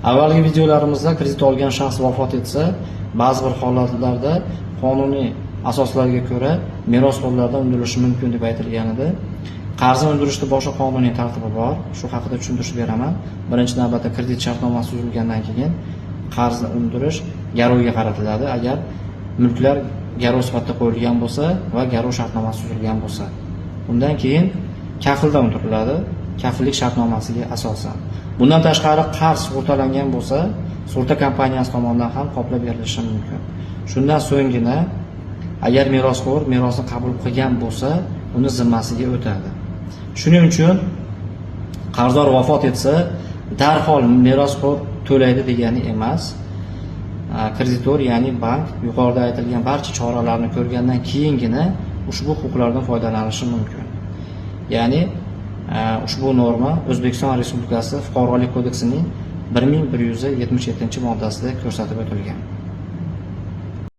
Avvalgi videolarimizda kredit olgan shaxs vafot etsa, ba'zi bir holatlarda qonuniy asoslarga ko'ra merosxo'rlardan undirilishi mumkin deb aytilgan edi. Qarzni undirishda boshqa qonuniy tartibi bor. Shu haqida tushuntirib beraman. Birinchi navbatda kredit shartnomasi tuzilgandan keyin qarzni undirish garovga qaratiladi. Agar mulklar garov sifatida qo'yilgan bo'lsa va garov shartnomasi tuzilgan bo'lsa, undan keyin kafilda undiriladi, kafillik shartnomasiga asosan. Bundan tashqari qarz sug'urtalangan bo'lsa, sug'urta kompaniyasi tomonidan ham qoplab berilishi mumkin. Shundan so'nggina agar merosxo'r merosni qabul qilgan bo'lsa, uni zimmasiga o'tadi. Shuning uchun qarzdor vafot etsa, darhol merosxo'r to'laydi degani emas. Kreditor, ya'ni bank yuqorida aytilgan barcha choralarni ko'rgandan keyingina ushbu huquqlardan foydalanishi mumkin. Ya'ni ushbu norma O'zbekiston Respublikasi Fuqarolik kodeksining 1177-moddasida ko'rsatib o'tilgan.